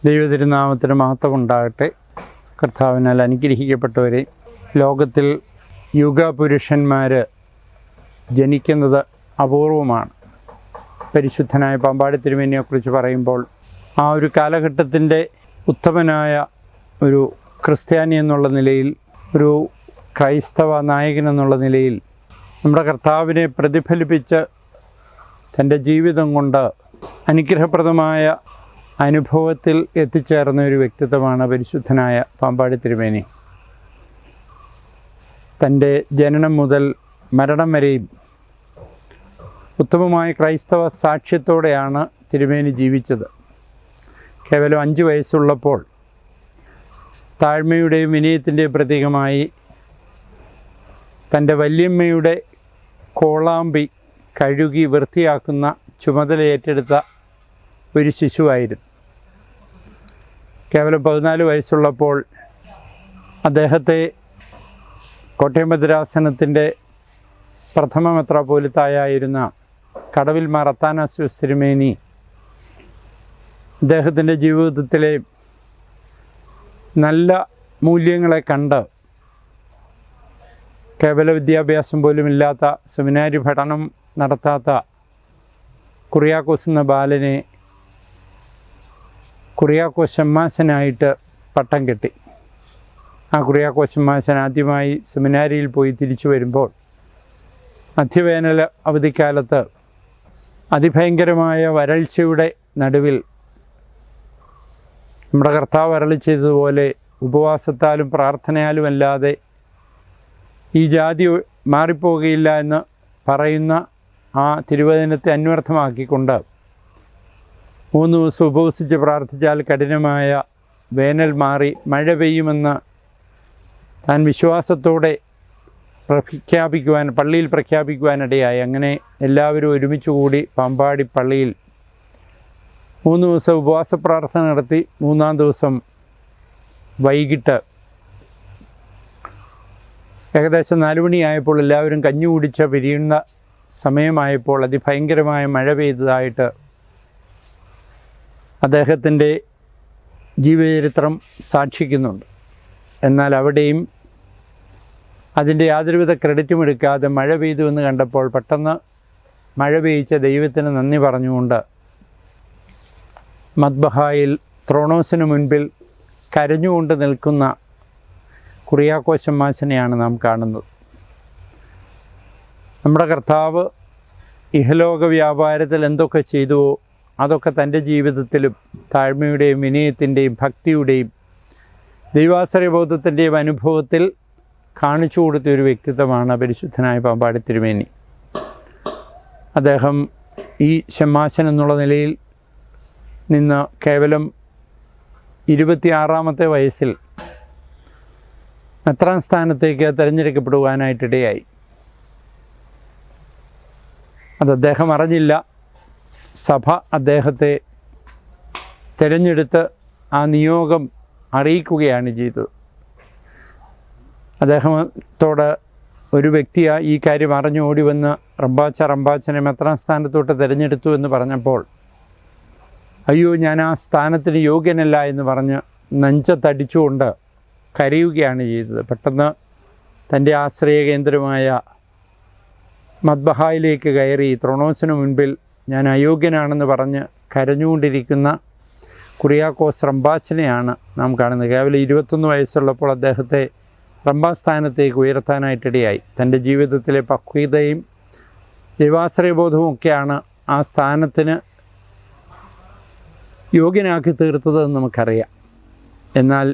ദൈവതിരുനാമത്തിന് മഹത്വമുണ്ടാകട്ടെ. കർത്താവിനാൽ അനുഗ്രഹിക്കപ്പെട്ടവരെ, ലോകത്തിൽ യുഗപുരുഷന്മാർ ജനിക്കുന്നത് അപൂർവമാണ്. പരിശുദ്ധനായ പാമ്പാടി തിരുമേനിയെക്കുറിച്ച് പറയുമ്പോൾ ആ ഒരു കാലഘട്ടത്തിൻ്റെ ഉത്തമനായ ഒരു ക്രിസ്ത്യാനി എന്നുള്ള നിലയിൽ, ഒരു ക്രൈസ്തവ നായകൻ എന്നുള്ള നിലയിൽ നമ്മുടെ കർത്താവിനെ പ്രതിഫലിപ്പിച്ച് തൻ്റെ ജീവിതം കൊണ്ട് അനുഗ്രഹപ്രദമായ അനുഭവത്തിൽ എത്തിച്ചേർന്ന ഒരു വ്യക്തിത്വമാണ് പരിശുദ്ധനായ പാമ്പാടി തിരുമേനി. തൻ്റെ ജനനം മുതൽ മരണം വരെയും ഉത്തമമായ ക്രൈസ്തവ സാക്ഷ്യത്തോടെയാണ് തിരുമേനി ജീവിച്ചത്. കേവലം 5 വയസ്സുള്ളപ്പോൾ താഴ്മയുടെയും വിനയത്തിൻ്റെയും പ്രതീകമായി തൻ്റെ വല്യമ്മയുടെ കോളാമ്പി കഴുകി വൃത്തിയാക്കുന്ന ചുമതല ഏറ്റെടുത്ത ഒരു ശിശുവായിരുന്നു. കേവലം 14 വയസ്സുള്ളപ്പോൾ അദ്ദേഹത്തെ കോട്ടയം ഭദ്രാസനത്തിൻ്റെ പ്രഥമ മെത്രാപ്പോലിത്തായായിരുന്ന കടവിൽ മാർ അത്താനാസ്യോസ് തിരുമേനി അദ്ദേഹത്തിൻ്റെ ജീവിതത്തിലെ നല്ല മൂല്യങ്ങളെ കണ്ട് കേവല വിദ്യാഭ്യാസം പോലുമില്ലാത്ത, സെമിനാരി പഠനം നടത്താത്ത കുറിയാക്കോസ് എന്ന ബാലനെ കുറിയാക്കോസ് ഷമ്മാശനായിട്ട് പട്ടം കെട്ടി. ആ കുറിയാക്കോസ് ഷമ്മാശൻ ആദ്യമായി സെമിനാരിയിൽ പോയി തിരിച്ചു വരുമ്പോൾ മധ്യവേനൽ അവധിക്കാലത്ത് അതിഭയങ്കരമായ വരൾച്ചയുടെ നടുവിൽ നമ്മുടെ കർത്താവ് അരുളി ചെയ്തതുപോലെ ഉപവാസത്താലും പ്രാർത്ഥനയാലുമല്ലാതെ ഈ ജാതി മാറിപ്പോകുകയില്ല എന്ന് പറയുന്ന ആ തിരുവചനത്തെ അന്വർത്ഥമാക്കിക്കൊണ്ട് 3 ദിവസം ഉപവസിച്ച് പ്രാർത്ഥിച്ചാൽ കഠിനമായ വേനൽ മാറി മഴ പെയ്യുമെന്ന് താൻ വിശ്വാസത്തോടെ പള്ളിയിൽ പ്രഖ്യാപിക്കുവാനിടയായി. അങ്ങനെ എല്ലാവരും ഒരുമിച്ച് കൂടി പാമ്പാടി പള്ളിയിൽ 3 ദിവസം ഉപവാസ പ്രാർത്ഥന നടത്തി. 3-ാം ദിവസം വൈകിട്ട് ഏകദേശം 4 മണിയായപ്പോൾ എല്ലാവരും കഞ്ഞി കുടിച്ച് പിരിയുന്ന സമയമായപ്പോൾ അതിഭയങ്കരമായ മഴ പെയ്തതായിട്ട് അദ്ദേഹത്തിൻ്റെ ജീവചരിത്രം സാക്ഷിക്കുന്നുണ്ട്. എന്നാൽ അവിടെയും അതിൻ്റെ യാതൊരുവിധ ക്രെഡിറ്റും എടുക്കാതെ മഴ പെയ്തു എന്ന് കണ്ടപ്പോൾ പെട്ടെന്ന് മഴ പെയ്ച്ച ദൈവത്തിന് നന്ദി പറഞ്ഞുകൊണ്ട് മദ്ബഹായിൽ ത്രോണോസിന് മുൻപിൽ കരഞ്ഞുകൊണ്ട് നിൽക്കുന്ന കുറിയാക്കോസ് ഷമ്മാശനെയാണ് നാം കാണുന്നത്. നമ്മുടെ കർത്താവ് ഇഹലോക വ്യാപാരത്തിൽ എന്തൊക്കെ ചെയ്തുവോ അതൊക്കെ തൻ്റെ ജീവിതത്തിലും താഴ്മയുടെയും വിനയത്തിൻ്റെയും ഭക്തിയുടെയും ദൈവാശ്രയബോധത്തിൻ്റെയും അനുഭവത്തിൽ കാണിച്ചു കൊടുത്ത ഒരു വ്യക്തിത്വമാണ് പരിശുദ്ധനായ പാമ്പാടി തിരുമേനി. അദ്ദേഹം ഈ ഷമ്മാശൻ എന്നുള്ള നിലയിൽ നിന്ന് കേവലം 26-ാമത്തെ വയസ്സിൽ മെത്രാൻ സ്ഥാനത്തേക്ക് തിരഞ്ഞെടുക്കപ്പെടുവാനായിട്ടിടയായി. അത് അദ്ദേഹം അറിഞ്ഞില്ല. സഭ അദ്ദേഹത്തെ തിരഞ്ഞെടുത്ത് ആ നിയോഗം അറിയിക്കുകയാണ് ചെയ്തത്. അദ്ദേഹത്തോട് ഒരു വ്യക്തി ഈ കാര്യം അറിഞ്ഞു ഓടി വന്ന് റമ്പാച്ചനെ മെത്രാൻ സ്ഥാനത്തോട്ട് തിരഞ്ഞെടുത്തു എന്ന് പറഞ്ഞപ്പോൾ, അയ്യോ ഞാൻ ആ സ്ഥാനത്തിന് യോഗ്യനല്ല എന്ന് പറഞ്ഞ് നെഞ്ചത്തടിച്ചുകൊണ്ട് കരയുകയാണ് ചെയ്തത്. പെട്ടെന്ന് തൻ്റെ ആശ്രയ കേന്ദ്രമായ മദ്ബഹായിലേക്ക് കയറി ത്രോണോസിന് മുൻപിൽ ഞാൻ അയോഗ്യനാണെന്ന് പറഞ്ഞ് കരഞ്ഞുകൊണ്ടിരിക്കുന്ന കുറിയാക്കോസ് റമ്പാച്ചനെയാണ് നാം കാണുന്നത്. കേവലം 21 വയസ്സുള്ളപ്പോൾ അദ്ദേഹത്തെ റമ്പാസ്ഥാനത്തേക്ക് ഉയർത്താനായിട്ടിടയായി. തൻ്റെ ജീവിതത്തിലെ പക്വതയും ദൈവാശ്രയബോധവും ഒക്കെയാണ് ആ സ്ഥാനത്തിന് യോഗ്യനാക്കി തീർത്തതെന്ന് നമുക്കറിയാം. എന്നാൽ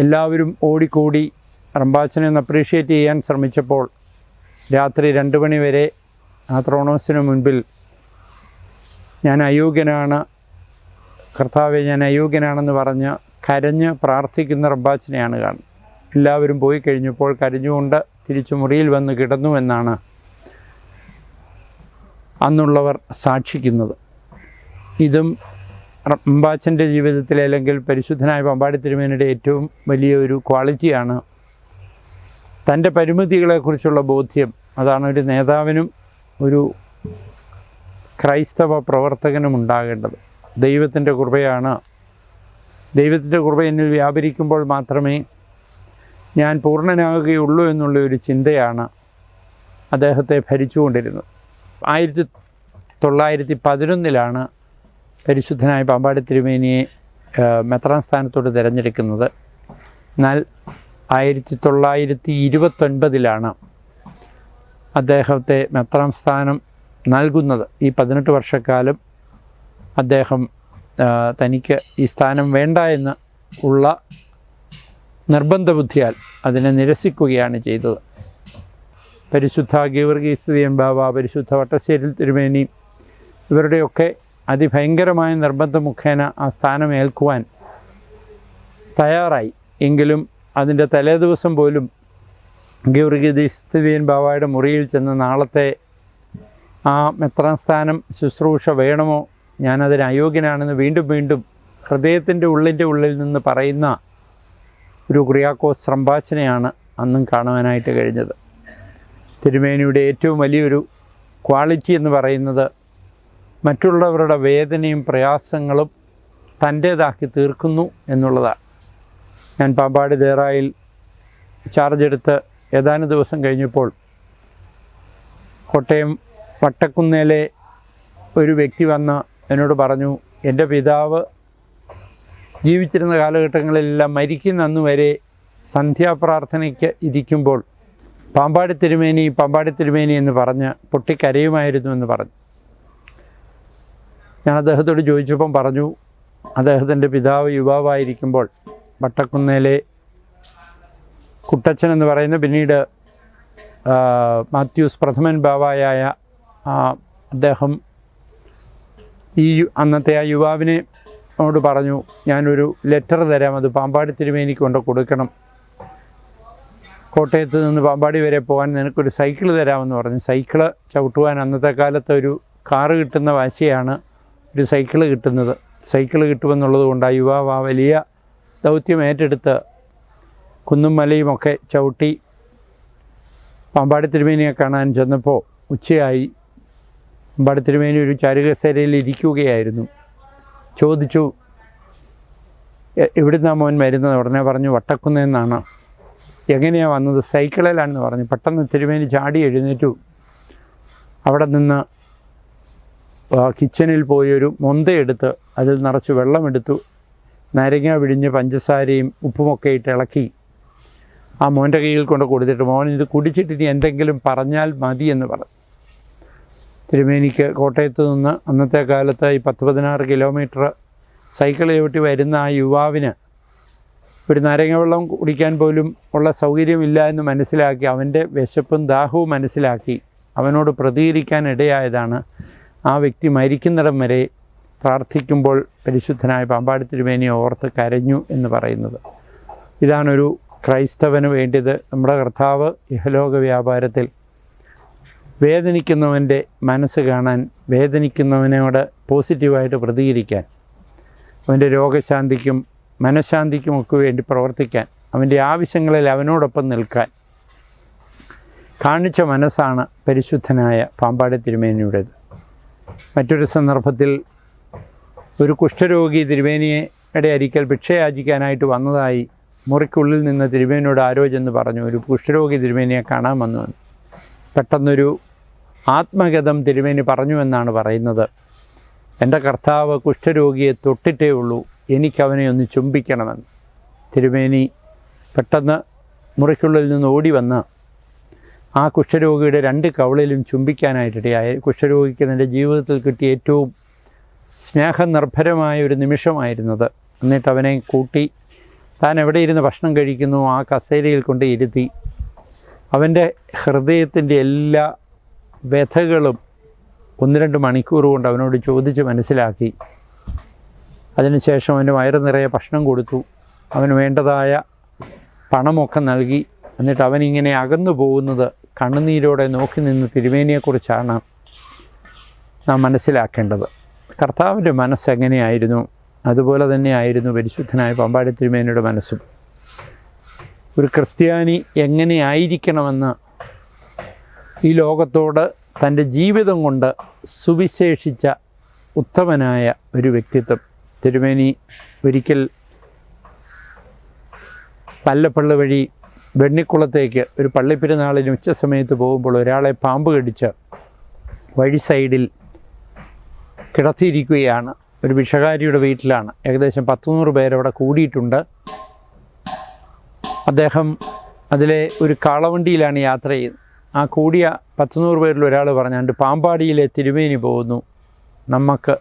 എല്ലാവരും ഓടിക്കൂടി റമ്പാച്ചനെ ഒന്ന് അപ്രീഷിയേറ്റ് ചെയ്യാൻ ശ്രമിച്ചപ്പോൾ രാത്രി 2 മണി വരെ ആ ത്രോണോസിന് മുൻപിൽ ഞാൻ അയോഗ്യനാണ്, കർത്താവെ ഞാൻ അയോഗ്യനാണെന്ന് പറഞ്ഞ് കരഞ്ഞ് പ്രാർത്ഥിക്കുന്ന റമ്പാച്ചനെയാണ് കാണുന്നത്. എല്ലാവരും പോയി കഴിഞ്ഞപ്പോൾ കരഞ്ഞുകൊണ്ട് തിരിച്ചു മുറിയിൽ വന്ന് കിടന്നു എന്നാണ് അന്നുള്ളവർ സാക്ഷിക്കുന്നത്. ഇതും റമ്പാച്ചൻ്റെ ജീവിതത്തിലെ, അല്ലെങ്കിൽ പരിശുദ്ധനായ പാമ്പാടി തിരുമേനിയുടെ ഏറ്റവും വലിയൊരു ക്വാളിറ്റിയാണ് തൻ്റെ പരിമിതികളെക്കുറിച്ചുള്ള ബോധ്യം. അതാണ് ഒരു നേതാവിനും ഒരു ക്രൈസ്തവ പ്രവർത്തകനും ഉണ്ടാകേണ്ടത്. ദൈവത്തിൻ്റെ കൃപയാണ്. ദൈവത്തിൻ്റെ കൃപ എന്നിൽ വ്യാപരിക്കുമ്പോൾ മാത്രമേ ഞാൻ പൂർണ്ണനാകുകയുള്ളൂ എന്നുള്ള ഒരു ചിന്തയാണ് അദ്ദേഹത്തെ ഭരിച്ചുകൊണ്ടിരുന്നത്. 1911 പരിശുദ്ധനായ പാമ്പാടി തിരുമേനിയെ മെത്രാൻ സ്ഥാനത്തോട് തിരഞ്ഞെടുക്കുന്നത്. എന്നാൽ 1929 അദ്ദേഹത്തെ മെത്രാൻ സ്ഥാനം നൽകുന്നത്. ഈ 18 വർഷക്കാലം അദ്ദേഹം തനിക്ക് ഈ സ്ഥാനം വേണ്ട എന്ന് ഉള്ള നിർബന്ധ ബുദ്ധിയാൽ അതിനെ നിരസിക്കുകയാണ് ചെയ്തത്. പരിശുദ്ധ ഗീവർഗീസ് ദിയൻ ബാവ, പരിശുദ്ധ വട്ടശ്ശേരിൽ തിരുമേനി, ഇവരുടെയൊക്കെ അതിഭയങ്കരമായ നിർബന്ധ മുഖേന ആ സ്ഥാനം ഏൽക്കുവാൻ തയ്യാറായി. എങ്കിലും അതിൻ്റെ തലേദിവസം പോലും ഗീവർഗീസ് ദിയൻ ബാവയുടെ മുറിയിൽ ചെന്ന് നാളത്തെ ആ മെത്രാൻ സ്ഥാനം ശുശ്രൂഷ വേണമോ, ഞാനതിന് അയോഗ്യനാണെന്ന് വീണ്ടും വീണ്ടും ഹൃദയത്തിൻ്റെ ഉള്ളിൽ നിന്ന് പറയുന്ന ഒരു കുറിയാക്കോസ് റമ്പാച്ചനെയാണ് അന്നും കാണുവാനായിട്ട് കഴിഞ്ഞത്. തിരുമേനിയുടെ ഏറ്റവും വലിയൊരു ക്വാളിറ്റി എന്ന് പറയുന്നത് മറ്റുള്ളവരുടെ വേദനയും പ്രയാസങ്ങളും തൻ്റേതാക്കി തീർക്കുന്നു എന്നുള്ളതാണ്. ഞാൻ പാമ്പാടി ദേറായിൽ ചാർജ് എടുത്ത് ഏതാനും ദിവസം കഴിഞ്ഞപ്പോൾ കോട്ടയം വട്ടക്കുന്നേലെ ഒരു വ്യക്തി വന്ന് എന്നോട് പറഞ്ഞു, എൻ്റെ പിതാവ് ജീവിച്ചിരുന്ന കാലഘട്ടങ്ങളിലെല്ലാം മരിക്കുന്ന അന്ന് വരെ സന്ധ്യാപ്രാർത്ഥനയ്ക്ക് ഇരിക്കുമ്പോൾ പാമ്പാടി തിരുമേനി എന്ന് പറഞ്ഞ് പൊട്ടിക്കരയുമായിരുന്നു എന്ന് പറഞ്ഞു. ഞാൻ അദ്ദേഹത്തോട് ചോദിച്ചപ്പം പറഞ്ഞു, അദ്ദേഹത്തിൻ്റെ പിതാവ് യുവാവായിരിക്കുമ്പോൾ വട്ടക്കുന്നേലെ കുട്ടച്ചൻ എന്ന് പറയുന്ന, പിന്നീട് മാത്യൂസ് പ്രഥമൻ ബാവായായ അദ്ദേഹം അന്നത്തെ ആ യുവാവിനോട് പറഞ്ഞു, ഞാനൊരു ലെറ്റർ തരാം, അത് പാമ്പാടി തിരുമേനിക്ക് കൊണ്ട് കൊടുക്കണം. കോട്ടയത്ത് നിന്ന് പാമ്പാടി വരെ പോകാൻ നിനക്കൊരു സൈക്കിൾ തരാമെന്ന് പറഞ്ഞു. സൈക്കിള് ചവിട്ടുവാൻ അന്നത്തെ കാലത്ത് ഒരു കാറ് കിട്ടുന്ന വാശിയാണ് ഒരു സൈക്കിള് കിട്ടുന്നത്. സൈക്കിള് കിട്ടുമെന്നുള്ളത് കൊണ്ട് ആ യുവാവ് ആ വലിയ ദൗത്യം ഏറ്റെടുത്ത് കുന്നും മലയുമൊക്കെ ചവിട്ടി പാമ്പാടി തിരുമേനിയെ കാണാൻ ചെന്നപ്പോൾ ഉച്ചയായി. പാമ്പാടി തിരുമേനി ഒരു ചാരുകസേരയിൽ ഇരിക്കുകയായിരുന്നു. ചോദിച്ചു, എവിടുന്നാണ് മോൻ വരുന്നത്? ഉടനെ പറഞ്ഞു, വട്ടക്കുന്നേന്നാണ്. എങ്ങനെയാണ് വന്നത്? സൈക്കിളിലാണെന്ന് പറഞ്ഞു. പെട്ടെന്ന് തിരുമേനി ചാടി എഴുന്നേറ്റു. അവിടെ നിന്ന് കിച്ചണിൽ പോയൊരു മൊന്തയെടുത്ത് അതിൽ നിറച്ച് വെള്ളമെടുത്തു, നാരങ്ങ പിഴിഞ്ഞ് പഞ്ചസാരയും ഉപ്പുമൊക്കെ ഇട്ട് ഇളക്കി ആ മോൻ്റെ കയ്യിൽ കൊണ്ട് കൊടുത്തിട്ട്, മോൻ ഇത് കുടിച്ചിട്ട് ഇനി എന്തെങ്കിലും പറഞ്ഞാൽ മതി എന്ന് പറഞ്ഞു. തിരുമേനിക്ക് കോട്ടയത്ത് നിന്ന് അന്നത്തെ കാലത്ത് ഈ 10-16 കിലോമീറ്റർ സൈക്കിൾ ചവിട്ടി വരുന്ന ആ യുവാവിന് ഒരു നാരങ്ങ വെള്ളം കുടിക്കാൻ പോലും ഉള്ള സൗകര്യമില്ല എന്ന് മനസ്സിലാക്കി, അവൻ്റെ വിശപ്പും ദാഹവും മനസ്സിലാക്കി അവനോട് പ്രതികരിക്കാൻ ഇടയായതാണ് ആ വ്യക്തി മരിക്കുന്നിടം വരെ പ്രാർത്ഥിക്കുമ്പോൾ പരിശുദ്ധനായ പാമ്പാടി തിരുമേനിയെ ഓർത്ത് കരഞ്ഞു എന്ന് പറയുന്നത്. ഇതാണൊരു ക്രൈസ്തവന് വേണ്ടിയത്. നമ്മുടെ കർത്താവ് ഇഹലോക വ്യാപാരത്തിൽ വേദനിക്കുന്നവൻ്റെ മനസ്സ് കാണാൻ, വേദനിക്കുന്നവനോട് പോസിറ്റീവായിട്ട് പ്രതികരിക്കാൻ, അവൻ്റെ രോഗശാന്തിക്കും മനഃശാന്തിക്കുമൊക്കെ വേണ്ടി പ്രവർത്തിക്കാൻ, അവൻ്റെ ആവശ്യങ്ങളിൽ അവനോടൊപ്പം നിൽക്കാൻ കാണിച്ച മനസ്സാണ് പരിശുദ്ധനായ പാമ്പാടി തിരുമേനിയുടേത്. മറ്റൊരു സന്ദർഭത്തിൽ ഒരു കുഷ്ഠരോഗി തിരുമേനിയുടെ അരിക്കൽ ഭിക്ഷയാചിക്കാനായിട്ട് വന്നതായി മുറിക്കുള്ളിൽ നിന്ന് തിരുമേനിയോട് ആരോ ചെന്ന് പറഞ്ഞു, ഒരു കുഷ്ഠരോഗി തിരുമേനിയെ കാണാൻ വന്നു. പെട്ടെന്നൊരു ആത്മഗതം തിരുമേനി പറഞ്ഞു എന്നാണ് പറയുന്നത്, എൻ്റെ കർത്താവ് കുഷ്ഠരോഗിയെ തൊട്ടിട്ടേ ഉള്ളൂ, എനിക്കവനെ ഒന്ന് ചുംബിക്കണമെന്ന്. തിരുമേനി പെട്ടെന്ന് മുറിക്കുള്ളിൽ നിന്ന് ഓടി വന്ന് ആ കുഷ്ഠരോഗിയുടെ 2 കവിളിലും ചുംബിക്കാനായിട്ടിടയായി. കുഷ്ഠരോഗിക്ക് തൻ്റെ ജീവിതത്തിൽ കിട്ടിയ ഏറ്റവും സ്നേഹനിർഭരമായ ഒരു നിമിഷമായിരുന്നത്. എന്നിട്ട് അവനെ കൂട്ടി താൻ എവിടെ ഇരുന്ന് ഭക്ഷണം കഴിക്കുന്നു ആ കസേരയിൽ കൊണ്ട് ഇരുത്തി അവൻ്റെ ഹൃദയത്തിൻ്റെ എല്ലാ വ്യഥകളും 1-2 മണിക്കൂർ കൊണ്ട് അവനോട് ചോദിച്ച് മനസ്സിലാക്കി. അതിനുശേഷം അവൻ്റെ വയറ് നിറയെ ഭക്ഷണം കൊടുത്തു, അവന് വേണ്ടതായ പണമൊക്കെ നൽകി. എന്നിട്ട് അവനിങ്ങനെ അകന്നു പോകുന്നത് കണ്ണുനീരോടെ നോക്കി നിന്ന് തിരുമേനിയെക്കുറിച്ചാണ് നാം മനസ്സിലാക്കേണ്ടത്. കർത്താവിൻ്റെ മനസ്സെങ്ങനെയായിരുന്നു അതുപോലെ തന്നെയായിരുന്നു പരിശുദ്ധനായ പാമ്പാടി തിരുമേനിയുടെ മനസ്സും. ഒരു ക്രിസ്ത്യാനി എങ്ങനെയായിരിക്കണമെന്ന് ഈ ലോകത്തോട് തൻ്റെ ജീവിതം കൊണ്ട് സുവിശേഷിച്ച ഉത്തമനായ ഒരു വ്യക്തിത്വം. തിരുമേനി ഒരിക്കൽ പല്ലപ്പള്ളി വഴി വെണ്ണിക്കുളത്തേക്ക് ഒരു പള്ളിപ്പെരുന്നാളിന് ഉച്ച സമയത്ത് പോകുമ്പോൾ ഒരാളെ പാമ്പ് കടിച്ച് വഴി സൈഡിൽ കിടത്തിയിരിക്കുകയാണ്. ഒരു ഭിക്ഷകാരിയുടെ വീട്ടിലാണ്. ഏകദേശം 100 പേരവിടെ കൂടിയിട്ടുണ്ട്. അദ്ദേഹം അതിലെ ഒരു കാളവണ്ടിയിലാണ് യാത്ര ചെയ്യുന്നത്. ആ കൂടിയ 100 പേരിൽ ഒരാൾ പറഞ്ഞാണ്ട് പാമ്പാടിയിലെ തിരുമേനി പോകുന്നു, നമുക്ക്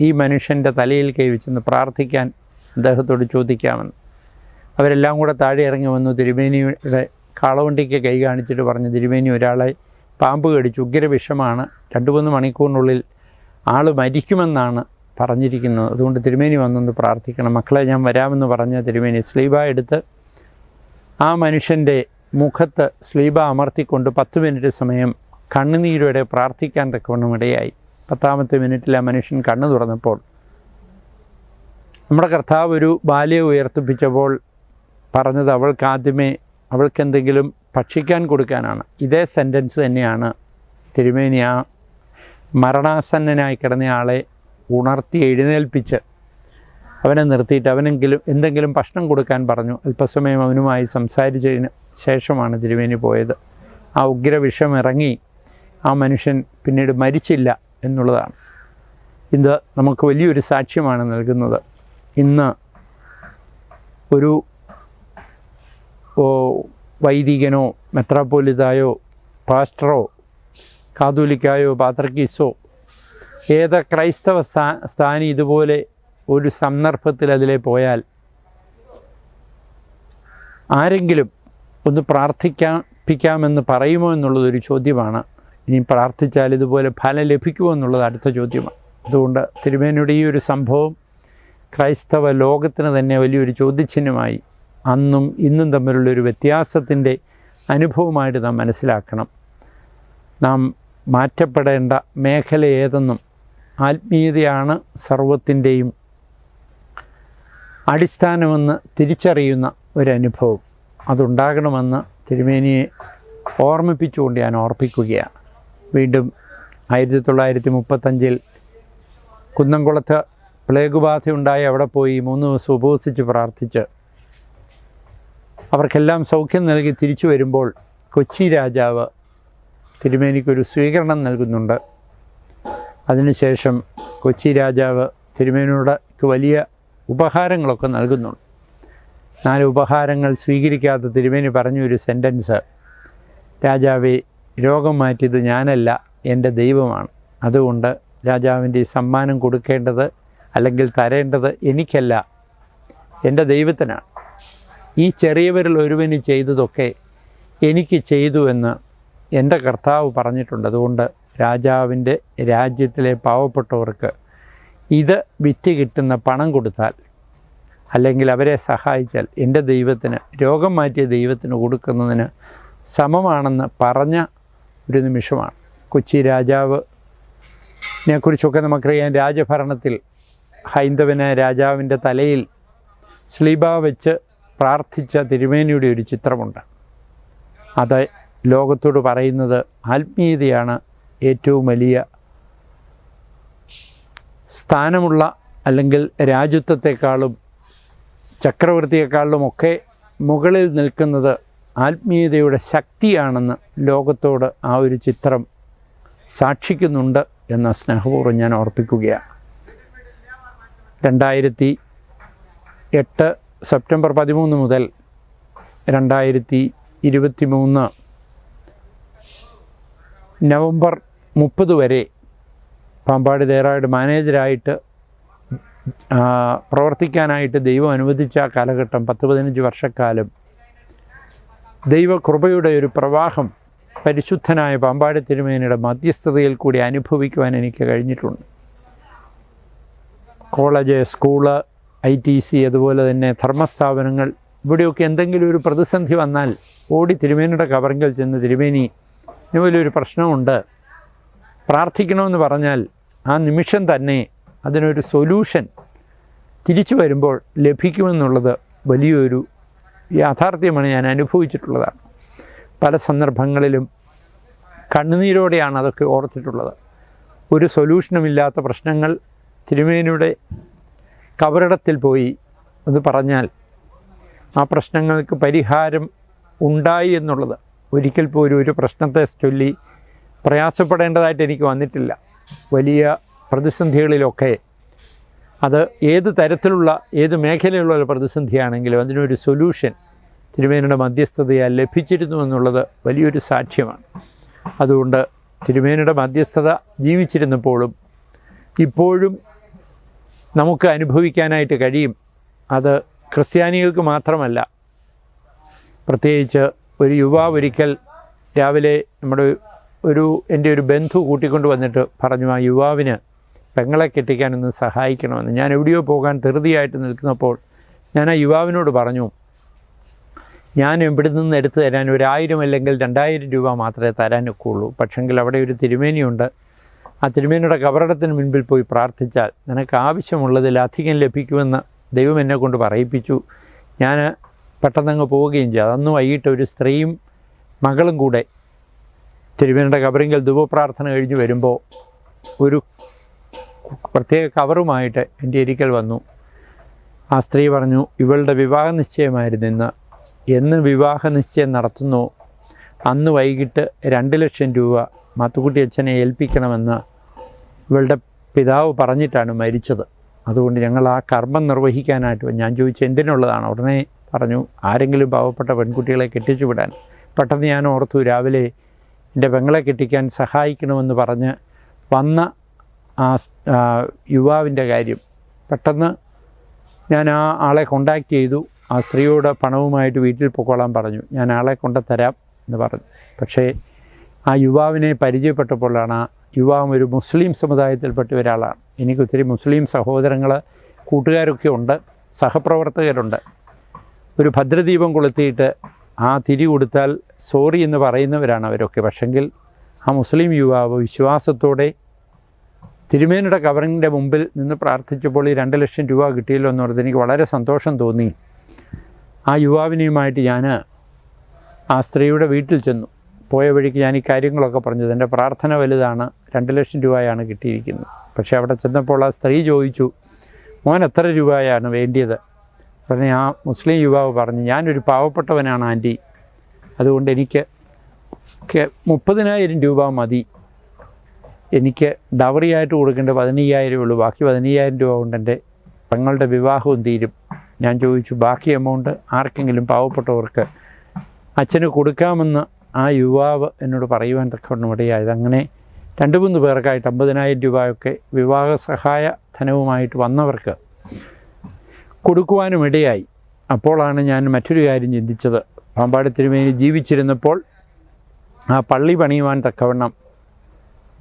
ഈ മനുഷ്യൻ്റെ തലയിൽ കൈവച്ചെന്ന് പ്രാർത്ഥിക്കാൻ അദ്ദേഹത്തോട് ചോദിക്കാമെന്ന്. അവരെല്ലാം കൂടെ താഴെ ഇറങ്ങി വന്നു. തിരുമേനിയുടെ കാളവണ്ടിക്ക് കൈ കാണിച്ചിട്ട് പറഞ്ഞു, തിരുമേനി ഒരാളെ പാമ്പ് കടിച്ചു, ഉഗ്രവിഷമാണ്, 2-3 മണിക്കൂറിനുള്ളിൽ ആൾ മരിക്കുമെന്നാണ് പറഞ്ഞിരിക്കുന്നത്, അതുകൊണ്ട് തിരുമേനി വന്നൊന്ന് പ്രാർത്ഥിക്കണം. മക്കളെ ഞാൻ വരാമെന്ന് പറഞ്ഞ തിരുമേനി സ്ലീബ എടുത്ത് ആ മനുഷ്യൻ്റെ മുഖത്ത് സ്ലീബ അമർത്തിക്കൊണ്ട് 10 മിനിറ്റ് സമയം കണ്ണുനീരോടെ പ്രാർത്ഥിക്കാൻ തക്കവണ്ണം ഇടയായി. 10ാമത്തെ മിനിറ്റിൽ ആ മനുഷ്യൻ കണ്ണു തുറന്നപ്പോൾ നമ്മുടെ കർത്താവ് ഒരു ബാല്യം ഉയർത്തിപ്പിച്ചപ്പോൾ പറഞ്ഞത് അവൾക്കെന്തെങ്കിലും ഭക്ഷിക്കാൻ കൊടുക്കാനാണ്. ഇതേ സെൻറ്റൻസ് തന്നെയാണ് തിരുമേനി ആ മരണാസന്നനായി കിടന്നയാളെ ഉണർത്തി എഴുന്നേൽപ്പിച്ച് അവനെ നിർത്തിയിട്ട് എന്തെങ്കിലും ഭക്ഷണം കൊടുക്കാൻ പറഞ്ഞു. അല്പസമയം അവനുമായി സംസാരിച്ചതിന് ശേഷമാണ് തിരുമേനി പോയത്. ആ ഉഗ്രവിഷം ഇറങ്ങി ആ മനുഷ്യൻ പിന്നീട് മരിച്ചില്ല എന്നുള്ളതാണ്. ഇത് നമുക്ക് വലിയൊരു സാക്ഷ്യമാണ് നൽകുന്നത്. ഇന്ന് ഒരു വൈദികനോ മെത്രാപ്പോലിതായോ പാസ്റ്ററോ കാതോലിക്കായോ പാത്രിക്കീസോ ഏത് ക്രൈസ്തവ സ്ഥാനി ഇതുപോലെ ഒരു സന്ദർഭത്തിൽ അതിലെ പോയാൽ ആരെങ്കിലും ഒന്ന് പ്രാർത്ഥിക്കാമെന്ന് പറയുമോ എന്നുള്ളതൊരു ചോദ്യമാണ്. ഇനി പ്രാർത്ഥിച്ചാൽ ഇതുപോലെ ഫലം ലഭിക്കുമോ എന്നുള്ളത് അടുത്ത ചോദ്യമാണ്. അതുകൊണ്ട് തിരുമേനിയുടെ ഈ ഒരു സംഭവം ക്രൈസ്തവ ലോകത്തിന് തന്നെ വലിയൊരു ചോദ്യചിഹ്നമായി, അന്നും ഇന്നും തമ്മിലുള്ളൊരു വ്യത്യാസത്തിൻ്റെ അനുഭവമായിട്ട് നാം മനസ്സിലാക്കണം. നാം മാറ്റപ്പെടേണ്ട മേഖല ഏതെന്നും ആത്മീയതയാണ് സർവത്തിൻ്റെയും അടിസ്ഥാനമെന്ന് തിരിച്ചറിയുന്ന ഒരനുഭവം അതുണ്ടാകണമെന്ന് തിരുമേനിയെ ഓർമ്മിപ്പിച്ചുകൊണ്ട് ഞാൻ ഓർപ്പിക്കുകയാണ്. വീണ്ടും 1935 കുന്നംകുളത്ത് പ്ലേഗ് ബാധയുണ്ടായി അവിടെ പോയി 3 ദിവസം ഉപവസിച്ച് പ്രാർത്ഥിച്ച് അവർക്കെല്ലാം സൗഖ്യം നൽകി തിരിച്ചു വരുമ്പോൾ കൊച്ചി രാജാവ് തിരുമേനിക്കൊരു സ്വീകരണം നൽകുന്നുണ്ട്. അതിനുശേഷം കൊച്ചി രാജാവ് തിരുമേനിയോട് വലിയ ഉപഹാരങ്ങളൊക്കെ നൽകുന്നുണ്ട്. 4 ഉപഹാരങ്ങൾ സ്വീകരിക്കാത്ത തിരുമേനി പറഞ്ഞൊരു സെൻറ്റൻസ്, രാജാവേ, രോഗം മാറ്റിയത് ഞാനല്ല, എൻ്റെ ദൈവമാണ്. അതുകൊണ്ട് രാജാവിൻ്റെ ഈ സമ്മാനം കൊടുക്കേണ്ടത് അല്ലെങ്കിൽ തരേണ്ടത് എനിക്കല്ല, എൻ്റെ ദൈവത്തിനാണ്. ഈ ചെറിയവരിൽ ഒരുവന് ചെയ്തതൊക്കെ എനിക്ക് ചെയ്തു എന്ന് എൻ്റെ കർത്താവ് പറഞ്ഞിട്ടുണ്ട്. അതുകൊണ്ട് രാജാവിൻ്റെ രാജ്യത്തിലെ പാവപ്പെട്ടവർക്ക് ഇത് വിറ്റ് കിട്ടുന്ന പണം കൊടുത്താൽ അല്ലെങ്കിൽ അവരെ സഹായിച്ചാൽ എൻ്റെ ദൈവത്തിന്, രോഗം മാറ്റിയ ദൈവത്തിന് കൊടുക്കുന്നതിന് സമമാണെന്ന് പറഞ്ഞ ഒരു നിമിഷമാണ്. കൊച്ചി രാജാവിനെക്കുറിച്ചൊക്കെ നമുക്കറിയാം. രാജഭരണത്തിൽ ഹൈന്ദവനായ രാജാവിൻ്റെ തലയിൽ സ്ലീബ വെച്ച് പ്രാർത്ഥിച്ച തിരുമേനിയുടെ ഒരു ചിത്രമുണ്ട്. അത് ലോകത്തോട് പറയുന്നത് ആത്മീയതയാണ് ഏറ്റവും വലിയ സ്ഥാനമുള്ള, അല്ലെങ്കിൽ രാജ്യത്വത്തെക്കാളും ചക്രവർത്തിയെക്കാളുമൊക്കെ മുകളിൽ നിൽക്കുന്നത് ആത്മീയതയുടെ ശക്തിയാണെന്ന് ലോകത്തോട് ആ ഒരു ചിത്രം സാക്ഷിക്കുന്നുണ്ട് എന്ന സ്നേഹപൂർവ്വം ഞാൻ ഓർപ്പിക്കുകയാണ്. 2008 സെപ്റ്റംബർ 13 മുതൽ 2023 നവംബർ 30 വരെ പാമ്പാടി ദേറായുടെ മാനേജരായിട്ട് പ്രവർത്തിക്കാനായിട്ട് ദൈവം അനുവദിച്ച കാലഘട്ടം 10-15 വർഷക്കാലം ദൈവകൃപയുടെ ഒരു പ്രവാഹം പരിശുദ്ധനായ പാമ്പാടി തിരുമേനിയുടെ മധ്യസ്ഥതയിൽ കൂടി അനുഭവിക്കുവാൻ എനിക്ക് കഴിഞ്ഞിട്ടുണ്ട്. കോളേജ്, സ്കൂള്, ITC, അതുപോലെ തന്നെ ധർമ്മസ്ഥാപനങ്ങൾ, ഇവിടെയൊക്കെ എന്തെങ്കിലും ഒരു പ്രതിസന്ധി വന്നാൽ ഓടി തിരുമേനിയുടെ കബറിങ്കൽ ചെന്ന്, തിരുമേനി ഇതുപോലൊരു പ്രശ്നമുണ്ട്, പ്രാർത്ഥിക്കണമെന്ന് പറഞ്ഞാൽ ആ നിമിഷം തന്നെ അതിനൊരു സൊല്യൂഷൻ തിരിച്ചു വരുമ്പോൾ ലഭിക്കുമെന്നുള്ളത് വലിയൊരു യാഥാർത്ഥ്യമാണ്. ഞാൻ അനുഭവിച്ചിട്ടുള്ളതാണ്. പല സന്ദർഭങ്ങളിലും കണ്ണുനീരോടെയാണ് അതൊക്കെ ഓർത്തിട്ടുള്ളത്. ഒരു സൊല്യൂഷനുമില്ലാത്ത പ്രശ്നങ്ങൾ തിരുമേനിയുടെ കബറിടത്തിൽ പോയി അത് പറഞ്ഞാൽ ആ പ്രശ്നങ്ങൾക്ക് പരിഹാരം ഉണ്ടായി എന്നുള്ളത് ഒരിക്കൽ പോലും ഒരു പ്രശ്നത്തെ ചൊല്ലി പ്രയാസപ്പെടേണ്ടതായിട്ട് എനിക്ക് വന്നിട്ടില്ല. വലിയ പ്രതിസന്ധികളിലൊക്കെ അത് ഏത് തരത്തിലുള്ള ഏത് മേഖലയിലുള്ള ഒരു പ്രതിസന്ധിയാണെങ്കിലും അതിനൊരു സൊല്യൂഷൻ തിരുമേനിയുടെ മധ്യസ്ഥതയാൽ ലഭിച്ചിരുന്നു എന്നുള്ളത് വലിയൊരു സാക്ഷ്യമാണ്. അതുകൊണ്ട് തിരുമേനിയുടെ മധ്യസ്ഥത ജീവിച്ചിരുന്നപ്പോഴും ഇപ്പോഴും നമുക്ക് അനുഭവിക്കാനായിട്ട് കഴിയും. അത് ക്രിസ്ത്യാനികൾക്ക് മാത്രമല്ല. പ്രത്യേകിച്ച് ഒരു യുവാവ് ഒരിക്കൽ രാവിലെ എൻ്റെ ഒരു ബന്ധു കൂട്ടിക്കൊണ്ട് വന്നിട്ട് പറഞ്ഞു, ആ യുവാവിന് പെങ്ങളെ കെട്ടിക്കാനൊന്ന് സഹായിക്കണമെന്ന്. ഞാൻ എവിടെയോ പോകാൻ ധൃതിയായിട്ട് നിൽക്കുന്നപ്പോൾ ഞാൻ ആ യുവാവിനോട് പറഞ്ഞു, ഞാൻ ഇവിടെ നിന്ന് എടുത്തു തരാൻ 1000 അല്ലെങ്കിൽ 2000 രൂപ മാത്രമേ തരാനൊക്കെയുള്ളൂ. പക്ഷെങ്കിൽ അവിടെ ഒരു തിരുമേനിയുണ്ട്. ആ തിരുമേനിയുടെ കബറിടത്തിന് മുൻപിൽ പോയി പ്രാർത്ഥിച്ചാൽ നിനക്ക് ആവശ്യമുള്ളതിലധികം ലഭിക്കുമെന്ന് ദൈവം എന്നെ കൊണ്ട് പറയിപ്പിച്ചു. ഞാൻ പെട്ടെന്നങ്ങ് പോവുകയും ചെയ്തു. അന്ന് വൈകിട്ട് ഒരു സ്ത്രീയും മകളും കൂടെ തിരുമേനിയുടെ കബറിങ്കൽ ധൂപപ്രാർത്ഥന കഴിഞ്ഞ് വരുമ്പോൾ ഒരു പ്രത്യേക കവറുമായിട്ട് എൻ്റെ ഒരിക്കൽ വന്നു. ആ സ്ത്രീ പറഞ്ഞു, ഇവളുടെ വിവാഹ നിശ്ചയമായിരുന്നു. എന്ന് വിവാഹ നിശ്ചയം നടത്തുന്നു അന്ന് വൈകിട്ട് 2 ലക്ഷം രൂപ മാത്തുക്കുട്ടി അച്ഛനെ ഏൽപ്പിക്കണമെന്ന് ഇവളുടെ പിതാവ് പറഞ്ഞിട്ടാണ് മരിച്ചത്. അതുകൊണ്ട് ഞങ്ങൾ ആ കർമ്മം നിർവഹിക്കാനായിട്ട് ഞാൻ ചോദിച്ചു എന്തിനുള്ളതാണ്. ഉടനെ പറഞ്ഞു, ആരെങ്കിലും പാവപ്പെട്ട പെൺകുട്ടികളെ കെട്ടിച്ചു വിടാൻ. പെട്ടെന്ന് ഞാൻ ഓർത്തു, രാവിലെ എൻ്റെ പെങ്ങളെ കെട്ടിക്കാൻ സഹായിക്കണമെന്ന് പറഞ്ഞ് വന്ന ആ യുവാവിൻ്റെ കാര്യം. പെട്ടെന്ന് ഞാൻ ആ ആളെ കോണ്ടാക്റ്റ് ചെയ്തു. ആ സ്ത്രീയോട് പണവുമായിട്ട് വീട്ടിൽ പൊക്കോളാൻ പറഞ്ഞു. ഞാൻ ആളെ കൊണ്ടുതരാം എന്ന് പറഞ്ഞു. പക്ഷേ ആ യുവാവിനെ പരിചയപ്പെട്ടപ്പോഴാണ് ആ യുവാവ് ഒരു മുസ്ലിം സമുദായത്തിൽപ്പെട്ട ഒരാളാണ്. എനിക്കൊത്തിരി മുസ്ലിം സഹോദരങ്ങൾ കൂട്ടുകാരൊക്കെ ഉണ്ട്, സഹപ്രവർത്തകരുണ്ട്. ഒരു ഭദ്രദീപം കൊളുത്തിയിട്ട് ആ തിരി കൊടുത്താൽ സോറി എന്ന് പറയുന്നവരാണ് അവരൊക്കെ. പക്ഷെങ്കിൽ ആ മുസ്ലിം യുവാവ് വിശ്വാസത്തോടെ തിരുമേനിയുടെ കബറിൻ്റെ മുമ്പിൽ നിന്ന് പ്രാർത്ഥിച്ചപ്പോൾ ഈ 2 ലക്ഷം രൂപ കിട്ടിയല്ലോ എന്ന് പറഞ്ഞത് എനിക്ക് വളരെ സന്തോഷം തോന്നി. ആ യുവാവിനെയുമായിട്ട് ഞാൻ ആ സ്ത്രീയുടെ വീട്ടിൽ ചെന്നു. പോയ വഴിക്ക് ഞാൻ ഈ കാര്യങ്ങളൊക്കെ പറഞ്ഞത്. എൻ്റെ പ്രാർത്ഥന വലുതാണ്, 2 ലക്ഷം രൂപയാണ് കിട്ടിയിരിക്കുന്നത്. പക്ഷേ അവിടെ ചെന്നപ്പോൾ ആ സ്ത്രീ ചോദിച്ചു, മോൻ എത്ര രൂപയാണ് വേണ്ടിയത്? ഉടനെ ആ മുസ്ലിം യുവാവ് പറഞ്ഞു, ഞാനൊരു പാവപ്പെട്ടവനാണ് ആൻറ്റി, അതുകൊണ്ട് എനിക്ക് 30,000 രൂപ മതി. എനിക്ക് ഡവറിയായിട്ട് കൊടുക്കേണ്ട 15,000 ഉള്ളൂ. ബാക്കി 15,000 രൂപ കൊണ്ട് എൻ്റെ പെങ്ങളുടെ വിവാഹവും തീരും. ഞാൻ ചോദിച്ചു, ബാക്കി എമൗണ്ട് ആർക്കെങ്കിലും പാവപ്പെട്ടവർക്ക് അച്ഛന് കൊടുക്കാമെന്ന് ആ യുവാവ് എന്നോട് പറയുവാൻ തക്കവണ്ണം ഇടയായത്. അങ്ങനെ 2-3 പേർക്കായിട്ട് 50,000 രൂപയൊക്കെ വിവാഹ സഹായ ധനവുമായിട്ട് വന്നവർക്ക് കൊടുക്കുവാനും ഇടയായി. അപ്പോഴാണ് ഞാൻ മറ്റൊരു കാര്യം ചിന്തിച്ചത്. പാമ്പാടി തിരുമേനി ജീവിച്ചിരുന്നപ്പോൾ ആ പള്ളി പണിയുവാൻ തക്കവണ്ണം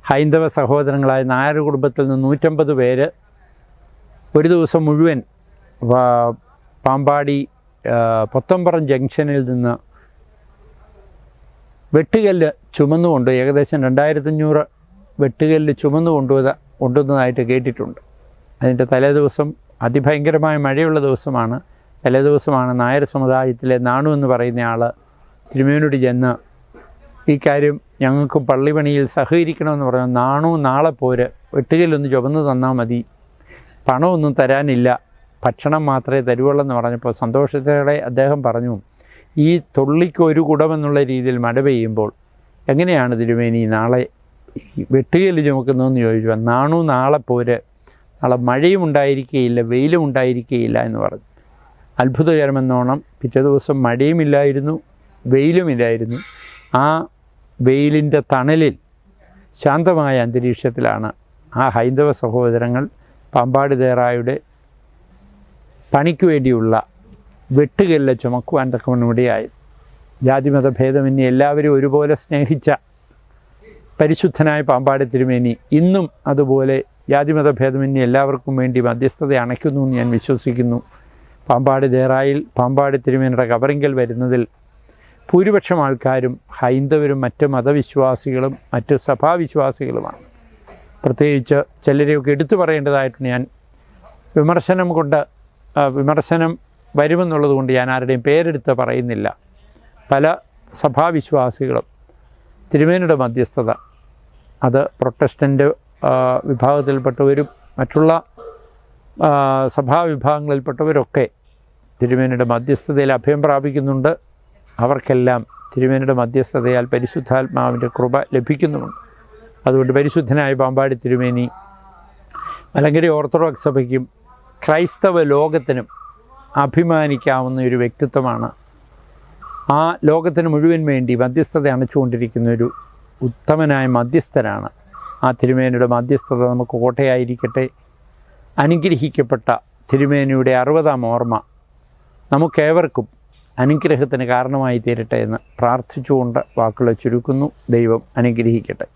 ഹൈന്ദവ സഹോദരങ്ങളായ നായർ കുടുംബത്തിൽ നിന്ന് 150 പേര് ഒരു ദിവസം മുഴുവൻ പാമ്പാടി പൊത്തമ്പറം ജംഗ്ഷനിൽ നിന്ന് വെട്ടുകല്ല് ചുമന്നുകൊണ്ട് ഏകദേശം 2500 വെട്ടുകല്ല് കൊണ്ടുവന്നതായിട്ട് കേട്ടിട്ടുണ്ട്. അതിൻ്റെ തലേദിവസം അതിഭയങ്കരമായ മഴയുള്ള ദിവസമാണ്. തലേദിവസമാണ് നായർ സമുദായത്തിലെ നാണു എന്ന് പറയുന്ന ആൾ തിരുമേനിയോട് ചെന്ന് ഈ കാര്യം ഞങ്ങൾക്ക് പള്ളി പണിയിൽ സഹകരിക്കണമെന്ന് പറഞ്ഞു. നാണു നാളെ പോര്, വെട്ടുകല്ലൊന്ന് ചുമന്ന് തന്നാൽ മതി, പണമൊന്നും തരാനില്ല, ഭക്ഷണം മാത്രമേ തരുവുള്ളൂ എന്ന് പറഞ്ഞപ്പോൾ സന്തോഷത്തോടെ അദ്ദേഹം പറഞ്ഞു, ഈ തൊള്ളിക്ക് ഒരു കുടമെന്നുള്ള രീതിയിൽ മഴ പെയ്യുമ്പോൾ എങ്ങനെയാണ് തിരുമേനി നാളെ വെട്ടുകല്ല് ചുമക്കുന്നതെന്ന് ചോദിച്ചു. നാണു നാളെ പോര്, നാളെ മഴയും ഉണ്ടായിരിക്കുകയില്ല വെയിലും ഉണ്ടായിരിക്കുകയില്ല എന്ന് പറഞ്ഞു. അത്ഭുതകരമെന്നോണം പിറ്റേ ദിവസം മഴയുമില്ലായിരുന്നു വെയിലുമില്ലായിരുന്നു. ആ വെയിലിൻ്റെ തണലിൽ ശാന്തമായ അന്തരീക്ഷത്തിലാണ് ആ ഹൈന്ദവ സഹോദരങ്ങൾ പാമ്പാടി ദേറായുടെ പണിക്ക് വേണ്ടിയുള്ള വെട്ടുകല്ല് ചുമക്കുവാൻ തക്കവണ്ണമിടയായി. ജാതിമത ഭേദമന്യേ എല്ലാവരും ഒരുപോലെ സ്നേഹിച്ച പരിശുദ്ധനായ പാമ്പാടി തിരുമേനി ഇന്നും അതുപോലെ ജാതിമത ഭേദമന്യേ എല്ലാവർക്കും വേണ്ടി മധ്യസ്ഥത അണയ്ക്കുന്നു എന്ന് ഞാൻ വിശ്വസിക്കുന്നു. പാമ്പാടി ദേറായിൽ പാമ്പാടി തിരുമേനിയുടെ കബറിങ്കൽ വരുന്നതിൽ ഭൂരിപക്ഷം ആൾക്കാരും ഹൈന്ദവരും മറ്റ് മതവിശ്വാസികളും മറ്റ് സഭാവിശ്വാസികളുമാണ്. പ്രത്യേകിച്ച് ചിലരെയൊക്കെ എടുത്തു പറയേണ്ടതായിട്ട് ഞാൻ വിമർശനം വരുമെന്നുള്ളത് കൊണ്ട് ഞാൻ ആരുടെയും പേരെടുത്ത് പറയുന്നില്ല. പല സഭാവിശ്വാസികളും തിരുമേനിയുടെ മധ്യസ്ഥത അത് പ്രൊട്ടസ്റ്റൻ്റ് വിഭാഗത്തിൽപ്പെട്ടവരും മറ്റുള്ള സഭാവിഭാഗങ്ങളിൽപ്പെട്ടവരൊക്കെ തിരുമേനിയുടെ മധ്യസ്ഥതയിൽ അഭയം പ്രാപിക്കുന്നുണ്ട്. അവർക്കെല്ലാം തിരുമേനിയുടെ മധ്യസ്ഥതയാൽ പരിശുദ്ധാത്മാവിൻ്റെ കൃപ ലഭിക്കുന്നുമുണ്ട്. അതുകൊണ്ട് പരിശുദ്ധനായ പാമ്പാടി തിരുമേനി മലങ്കര ഓർത്തഡോക്സ് സഭയ്ക്കും ക്രൈസ്തവ ലോകത്തിനും അഭിമാനിക്കാവുന്ന ഒരു വ്യക്തിത്വമാണ്. ആ ലോകത്തിന് മുഴുവൻ വേണ്ടി മധ്യസ്ഥത അണച്ചുകൊണ്ടിരിക്കുന്ന ഒരു ഉത്തമനായ മധ്യസ്ഥനാണ്. ആ തിരുമേനിയുടെ മധ്യസ്ഥത നമുക്ക് കോട്ടയായിരിക്കട്ടെ. അനുഗ്രഹിക്കപ്പെട്ട തിരുമേനിയുടെ 60-ാം ഓർമ്മ നമുക്കേവർക്കും അനുഗ്രഹത്തിന് കാരണമായി തീരട്ടെ എന്ന് പ്രാർത്ഥിച്ചുകൊണ്ട് വാക്കുകൾ ചുരുക്കുന്നു. ദൈവം അനുഗ്രഹിക്കട്ടെ.